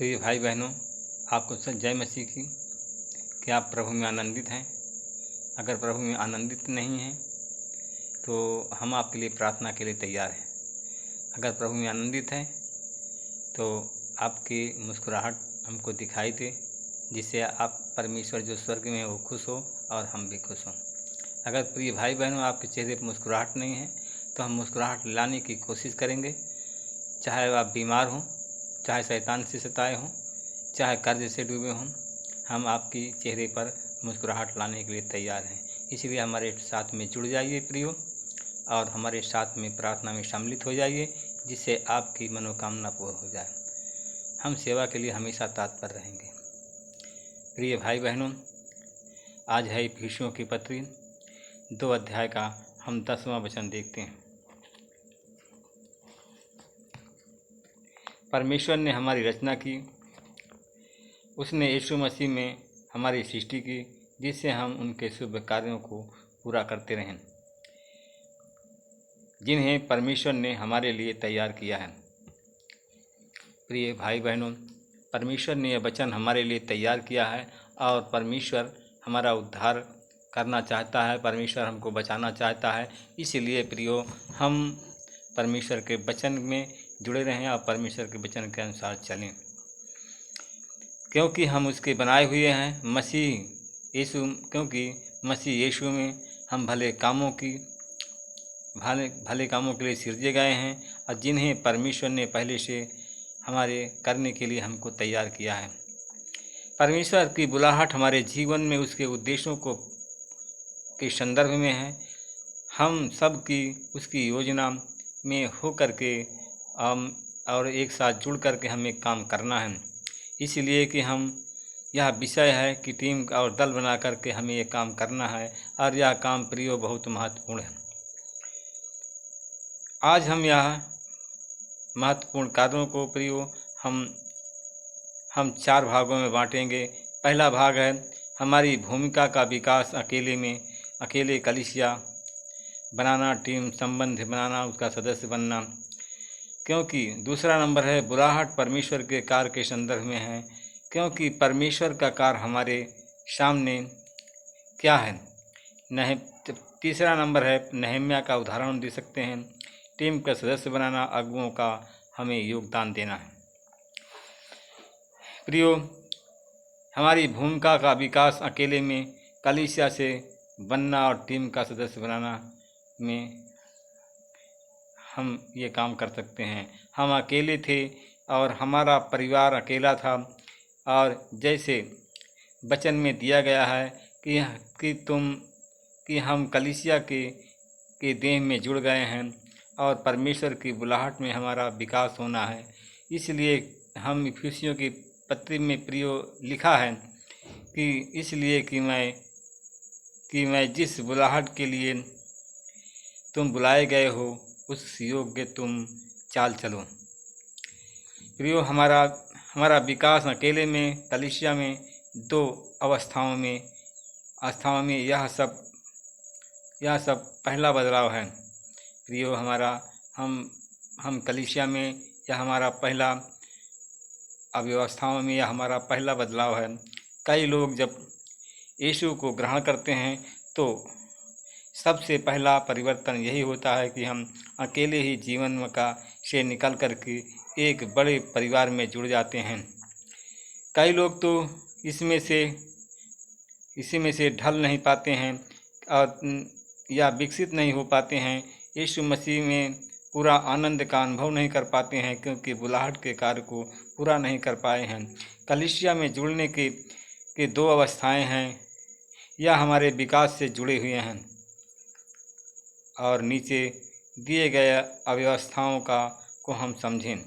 प्रिय भाई बहनों, आपको जय मसीह की। क्या आप प्रभु में आनंदित हैं? अगर प्रभु में आनंदित नहीं हैं तो हम आपके लिए प्रार्थना के लिए तैयार हैं। अगर प्रभु में आनंदित हैं तो आपकी मुस्कुराहट हमको दिखाई दे, जिससे आप परमेश्वर जो स्वर्ग में है वो खुश हो और हम भी खुश हों। अगर प्रिय भाई बहनों आपके चेहरे पर मुस्कुराहट नहीं है तो हम मुस्कुराहट लाने की कोशिश करेंगे। चाहे आप बीमार हों, चाहे शैतान से सताए हों, चाहे कर्ज से डूबे हों, हम आपके चेहरे पर मुस्कुराहट लाने के लिए तैयार हैं। इसलिए हमारे साथ में जुड़ जाइए प्रियो, और हमारे साथ में प्रार्थना में सम्मिलित हो जाइए, जिससे आपकी मनोकामना पूर्ण हो जाए। हम सेवा के लिए हमेशा तत्पर रहेंगे। प्रिय भाई बहनों, आज है इफिसियों की पत्री 2 अध्याय का हम 10वां वचन देखते हैं। परमेश्वर ने हमारी रचना की, उसने यीशु मसीह में हमारी सृष्टि की, जिससे हम उनके शुभ कार्यों को पूरा करते रहें, जिन्हें परमेश्वर ने हमारे लिए तैयार किया है। प्रिय भाई बहनों, परमेश्वर ने यह वचन हमारे लिए तैयार किया है और परमेश्वर हमारा उद्धार करना चाहता है। परमेश्वर हमको बचाना चाहता है। इसलिए प्रियो, हम परमेश्वर के वचन में जुड़े रहें और परमेश्वर के वचन के अनुसार चलें, क्योंकि हम उसके बनाए हुए हैं। क्योंकि मसीह यीशु में हम भले कामों के लिए सृजे गए हैं, और जिन्हें परमेश्वर ने पहले से हमारे करने के लिए हमको तैयार किया है। परमेश्वर की बुलाहट हमारे जीवन में उसके उद्देश्यों के संदर्भ में है। हम सब की उसकी योजना में हो करके और एक साथ जुड़ करके हमें काम करना है। इसलिए कि यह विषय है कि टीम और दल बना करके हमें ये काम करना है, और यह काम प्रियो बहुत महत्वपूर्ण है। आज हम यह महत्वपूर्ण कार्यों को प्रियो हम 4 भागों में बांटेंगे। पहला भाग है हमारी भूमिका का विकास, अकेले कलीसिया बनाना, टीम संबंध बनाना, उसका सदस्य बनना। क्योंकि दूसरा नंबर है बुलाहट परमेश्वर के कार्य के संदर्भ में है, क्योंकि परमेश्वर का कार्य हमारे सामने क्या है। तीसरा नंबर है नहम्या का उदाहरण दे सकते हैं। टीम का सदस्य बनाना, अगुओं का हमें योगदान देना है। प्रियो, हमारी भूमिका का विकास अकेले में कलीसिया से बनना और टीम का सदस्य बनाना में हम ये काम कर सकते हैं। हम अकेले थे और हमारा परिवार अकेला था, और जैसे वचन में दिया गया है कि हम कलीसिया के देह में जुड़ गए हैं और परमेश्वर की बुलाहट में हमारा विकास होना है। इसलिए हम इफिसियों की पत्री में प्रियो लिखा है कि इसलिए कि मैं जिस बुलाहट के लिए तुम बुलाए गए हो उस योग्य तुम चाल चलो। प्रियो, हमारा विकास अकेले में, कलीसिया में 2 अवस्थाओं में यह सब पहला बदलाव है। प्रियो, हम कलीसिया में यह हमारा पहला अव्यवस्थाओं में यह हमारा पहला बदलाव है। कई लोग जब यीशु को ग्रहण करते हैं तो सबसे पहला परिवर्तन यही होता है कि हम अकेले ही जीवन से निकल करके एक बड़े परिवार में जुड़ जाते हैं। कई लोग तो इसी में से ढल नहीं पाते हैं और या विकसित नहीं हो पाते हैं। यीशु मसीह में पूरा आनंद का अनुभव नहीं कर पाते हैं, क्योंकि बुलाहट के कार्य को पूरा नहीं कर पाए हैं। कलीसिया में जुड़ने के 2 अवस्थाएं हैं। यह हमारे विकास से जुड़े हुए हैं, और नीचे दिए गए अव्यवस्थाओं को हम समझें,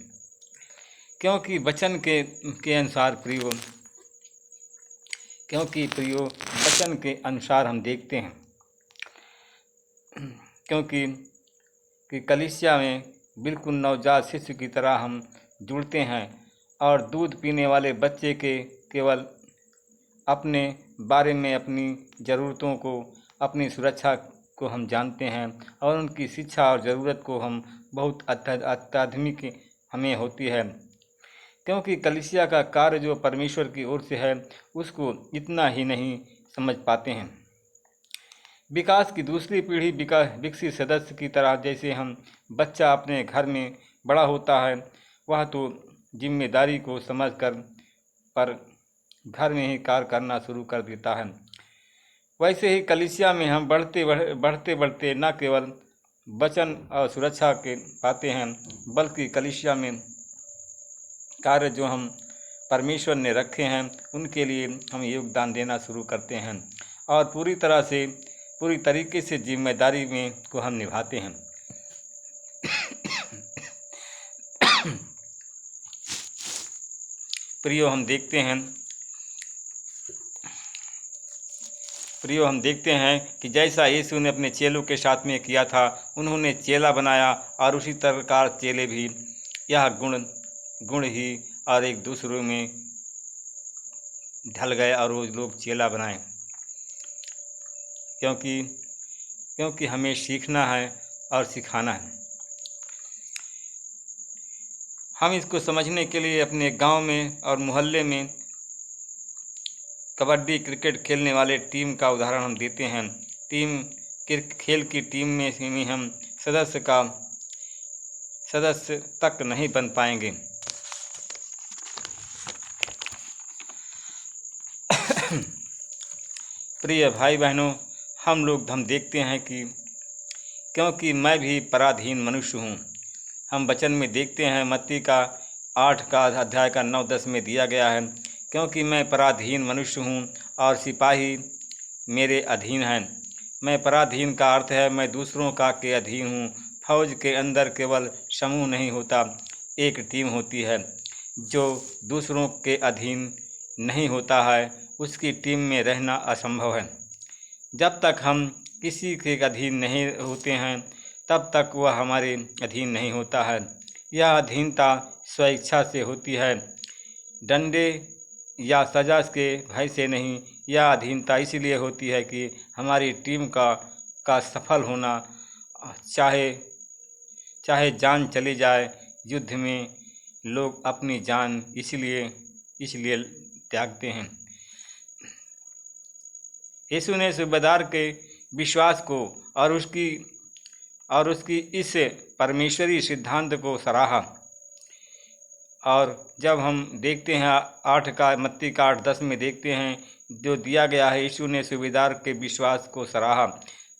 क्योंकि वचन के अनुसार प्रियो वचन के अनुसार हम देखते हैं, क्योंकि कलीसिया में बिल्कुल नवजात शिशु की तरह हम जुड़ते हैं, और दूध पीने वाले बच्चे के केवल अपने बारे में, अपनी ज़रूरतों को, अपनी सुरक्षा को हम जानते हैं, और उनकी शिक्षा और ज़रूरत को हम बहुत अत्याधुनिक हमें होती है। क्योंकि कलीसिया का कार्य जो परमेश्वर की ओर से है उसको इतना ही नहीं समझ पाते हैं। विकास की दूसरी पीढ़ी विकसित सदस्य की तरह, जैसे हम बच्चा अपने घर में बड़ा होता है, वह तो जिम्मेदारी को समझकर पर घर में ही कार्य करना शुरू कर देता है, वैसे ही कलीसिया में हम बढ़ते बढ़ते न केवल वचन और सुरक्षा के पाते हैं, बल्कि कलीसिया में कार्य जो हम परमेश्वर ने रखे हैं उनके लिए हम योगदान देना शुरू करते हैं और पूरी तरीके से जिम्मेदारी में को हम निभाते हैं। प्रियो, हम देखते हैं कि जैसा यीशु ने अपने चेलों के साथ में किया था, उन्होंने चेला बनाया और उसी प्रकार चेले भी यह गुण ही और एक दूसरे में ढल गए और वो लोग चेला बनाए, क्योंकि हमें सीखना है और सिखाना है। हम इसको समझने के लिए अपने गांव में और मोहल्ले में कबड्डी क्रिकेट खेलने वाले टीम का उदाहरण हम देते हैं। खेल की टीम में ही हम सदस्य तक नहीं बन पाएंगे। प्रिय भाई बहनों, हम देखते हैं कि क्योंकि मैं भी पराधीन मनुष्य हूँ। हम वचन में देखते हैं, मत्ती का 8 का अध्याय का 9-10 में दिया गया है, क्योंकि मैं पराधीन मनुष्य हूँ और सिपाही मेरे अधीन हैं। मैं पराधीन का अर्थ है मैं दूसरों के अधीन हूँ। फौज के अंदर केवल समूह नहीं होता, एक टीम होती है। जो दूसरों के अधीन नहीं होता है उसकी टीम में रहना असंभव है। जब तक हम किसी के अधीन नहीं होते हैं तब तक वह हमारे अधीन नहीं होता है। यह अधीनता स्वेच्छा से होती है, डंडे या सजा के भय से नहीं। यह अधीनता इसलिए होती है कि हमारी टीम का सफल होना, चाहे जान चली जाए। युद्ध में लोग अपनी जान इसलिए त्यागते हैं। यीशु ने सूबेदार के विश्वास को और उसकी इस परमेश्वरी सिद्धांत को सराहा। और जब हम देखते हैं मत्ती का 8-10 में देखते हैं जो दिया गया है, यीशु ने सूबेदार के विश्वास को सराहा।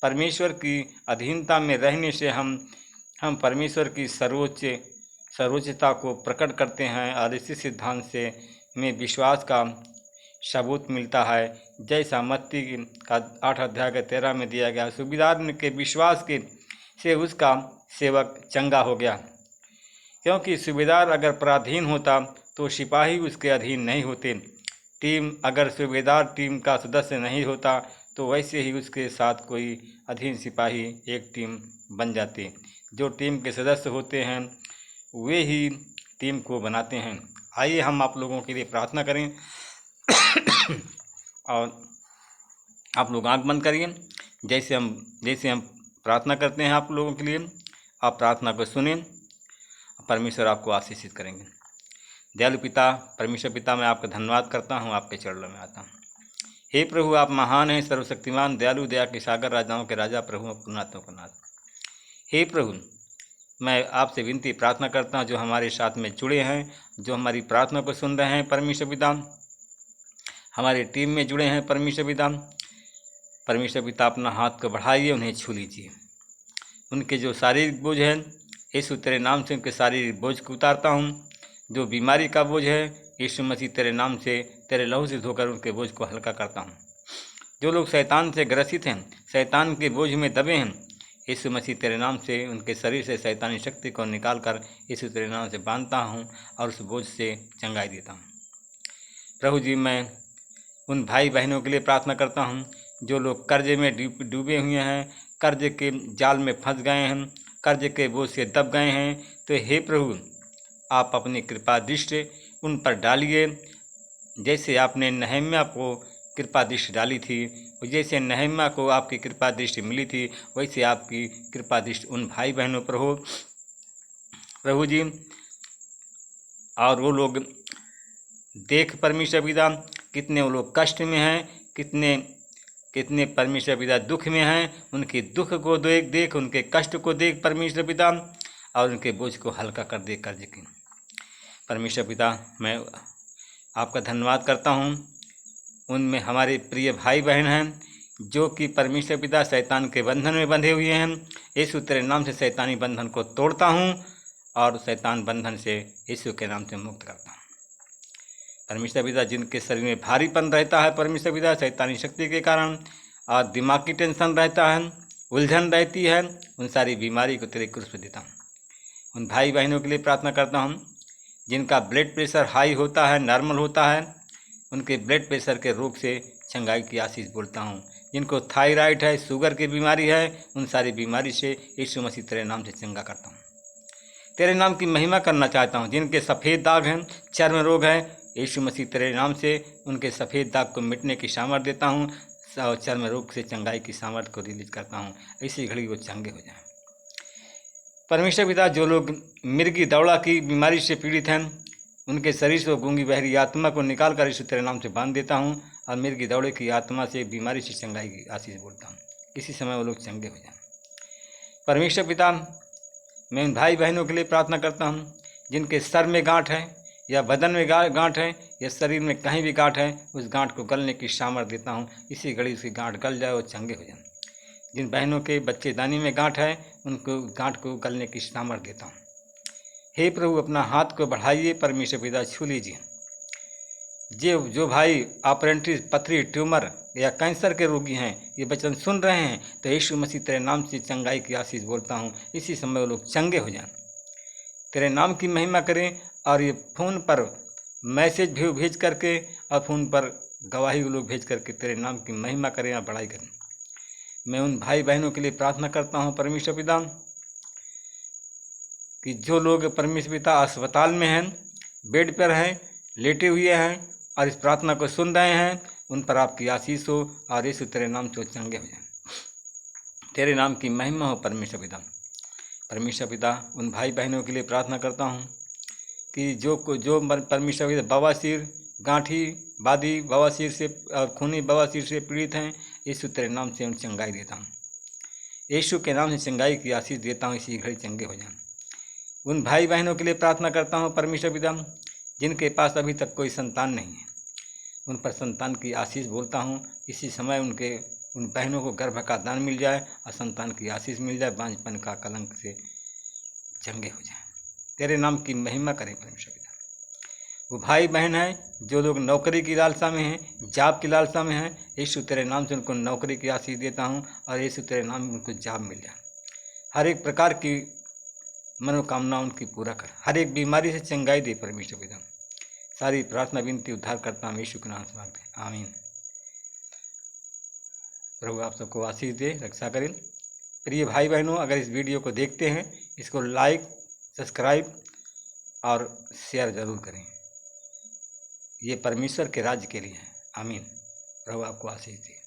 परमेश्वर की अधीनता में रहने से हम परमेश्वर की सर्वोच्चता को प्रकट करते हैं और इसी सिद्धांत से में विश्वास का सबूत मिलता है, जैसा मत्ती का 8 अध्याय के 13 में दिया गया। सूबेदार के विश्वास से उसका सेवक चंगा हो गया, क्योंकि सूबेदार अगर पराधीन होता तो सिपाही उसके अधीन नहीं होते। अगर सूबेदार टीम का सदस्य नहीं होता तो वैसे ही उसके साथ कोई अधीन सिपाही एक टीम बन जाते। जो टीम के सदस्य होते हैं वे ही टीम को बनाते हैं। आइए हम आप लोगों के लिए प्रार्थना करें और आप लोग आंख बंद करिए। जैसे हम प्रार्थना करते हैं आप लोगों के लिए, आप प्रार्थना को सुनें, परमेश्वर आपको आशीषित करेंगे। दयालु पिता, परमेश्वर पिता, मैं आपका धन्यवाद करता हूँ, आपके चरणों में आता हूँ। हे प्रभु, आप महान हैं, सर्वशक्तिमान, दयालु, दया के सागर, राजाओं के राजा, प्रभु पुनातों का नाथ। हे प्रभु, मैं आपसे विनती प्रार्थना करता हूँ जो हमारे साथ में जुड़े हैं, जो हमारी प्रार्थना को सुन रहे हैं परमेश्वर पिता, हमारी टीम में जुड़े हैं परमेश्वर पिता, अपना हाथ को बढ़ाइए, उन्हें छू लीजिए। उनके जो शारीरिक बोझ है, यीशु तेरे नाम से उनके शारीरिक बोझ को उतारता हूँ। जो बीमारी का बोझ है, यीशु मसीह तेरे नाम से, तेरे लहू से धोकर उनके बोझ को हल्का करता हूँ। जो लोग शैतान से ग्रसित हैं, शैतान के बोझ में दबे हैं, यीशु मसीह तेरे नाम से उनके शरीर से शैतानी शक्ति को निकाल कर यीशु तेरे नाम से बांधता हूँ और उस बोझ से चंगाई देता हूँ। प्रभु जी, मैं उन भाई बहनों के लिए प्रार्थना करता हूँ जो लोग कर्जे में डूबे हुए हैं, कर्ज के जाल में फंस गए हैं, कर्ज के बोझ से दब गए हैं। तो हे प्रभु, आप अपनी कृपा दृष्टि उन पर डालिए, जैसे आपने नहम्याह को कृपा दृष्टि डाली थी, जैसे नहम्याह को आपकी कृपा दृष्टि मिली थी, वैसे आपकी कृपा दृष्टि उन भाई बहनों पर हो। प्रभु जी, और वो लोग देख परमेश्वर पिता कितने वो लोग कष्ट में हैं, कितने कितने परमेश्वर पिता दुख में हैं, उनके दुख को देख उनके कष्ट को देख परमेश्वर पिता, और उनके बोझ को हल्का कर दे कर्ज की। परमेश्वर पिता, मैं आपका धन्यवाद करता हूँ। उनमें हमारे प्रिय भाई बहन हैं जो कि परमेश्वर पिता शैतान के बंधन में बंधे हुए हैं। यीशु तेरे नाम से शैतानी बंधन को तोड़ता हूँ और शैतान बंधन से यीशु के नाम से मुक्त करता हूँ। परमेश्वर पिता, जिनके शरीर में भारीपन रहता है परमेश्वर पिता शैतानी शक्ति के कारण, और दिमाग की टेंशन रहता है, उलझन रहती है, उन सारी बीमारी को तेरे क्रूस पे देता हूँ। उन भाई बहनों के लिए प्रार्थना करता हूँ जिनका ब्लड प्रेशर हाई होता है, नॉर्मल होता है, उनके ब्लड प्रेशर के रोग से चंगाई की आशीष बोलता हूँ। जिनको थायराइड है, शुगर की बीमारी है, उन सारी बीमारी से यीशु मसीह तेरे नाम से चंगा करता हूँ। तेरे नाम की महिमा करना चाहता हूँ। जिनके सफ़ेद दाग हैं, चर्म रोग है, यीशु मसीह तेरे नाम से उनके सफ़ेद दाग को मिटने की सामर्थ देता हूँ और चर्म रोग से चंगाई की सामर्थ को रिलीज करता हूँ। इसी घड़ी वो चंगे हो जाएं। परमेश्वर पिता, जो लोग मिर्गी दौड़ा की बीमारी से पीड़ित हैं, उनके शरीर से गूंगी बहरी आत्मा को निकाल कर यीशु तेरे नाम से बांध देता हूँ और मिर्गी दौड़े की आत्मा से बीमारी से चंगाई की आशीष बोलता हूँ। इसी समय वो लोग चंगे हो जाएं। परमेश्वर पिता, मैं उन भाई बहनों के लिए प्रार्थना करता हूँ जिनके सर में गांठ है या बदन में गांठ है या शरीर में कहीं भी गांठ है, उस गांठ को गलने की सामर्थ देता हूँ। इसी घड़ी उसकी गांठ गल जाए और चंगे हो जाए। जिन बहनों के बच्चेदानी में गांठ है, उनको गांठ को गलने की सामर्थ देता हूँ। हे प्रभु, अपना हाथ को बढ़ाइए, परमेश्वर पिता छू लीजिए। जो भाई ऑपरेटिव पथरी, ट्यूमर या कैंसर के रोगी हैं, ये वचन सुन रहे हैं, तो यीशु मसीह तेरे नाम से चंगाई की आशीष बोलता हूँ। इसी समय वो लोग चंगे हो जाएं, तेरे नाम की महिमा करें। और ये फ़ोन पर मैसेज भी भेज करके और फ़ोन पर गवाही वो लोग भेज करके तेरे नाम की महिमा करें और बड़ाई करें। मैं उन भाई बहनों के लिए प्रार्थना करता हूँ परमेश्वर पिता कि जो लोग परमेश्वर पिता अस्पताल में हैं, बेड पर हैं, लेटे हुए हैं और इस प्रार्थना को सुन रहे हैं, उन पर आपकी आशीष हो और यीशु तेरे नाम से चंगे हो जाएं। तेरे नाम की महिमा हो परमेश्वर पिता। परमेश्वर पिता, उन भाई बहनों के लिए प्रार्थना करता हूँ कि जो परमेश्वर पिता बवासीर, गांठी, बादी बवासीर से और खूनी बवासीर से पीड़ित हैं, यीशु तेरे नाम से उन चंगाई देता हूँ। यीशु के नाम से चंगाई की आशीष देता हूँ। इसी घड़ी चंगे हो जाएं। उन भाई बहनों के लिए प्रार्थना करता हूँ परमेश्वर पिता जिनके पास अभी तक कोई संतान नहीं है, उन पर संतान की आशीष बोलता हूँ। इसी समय उन बहनों को गर्भ का दान मिल जाए और संतान की आशीष मिल जाए, बांझपन का कलंक से चंगे हो जाए। तेरे नाम की महिमा करें परमेश्वर पिता। वो भाई बहन हैं जो लोग नौकरी की लालसा में हैं, जॉब की लालसा में हैं, यीशु तेरे नाम से उनको नौकरी की आशीष देता हूँ और यीशु तेरे नाम में उनको जॉब मिल जाए। हर एक प्रकार की मनोकामना उनकी पूरा कर, हर एक बीमारी से चंगाई दे परमेश्वर पिता। सारी प्रार्थना विनती उद्धार करता हूँ यीशु के नाम से मांगते हैं, आमीन। प्रभु आप सबको आशीष दे, रक्षा करें। प्रिय भाई बहनों, अगर इस वीडियो को देखते हैं, इसको लाइक, सब्सक्राइब और शेयर ज़रूर करें। ये परमेश्वर के राज्य के लिए है, आमीन। प्रभु आपको आशीष दे।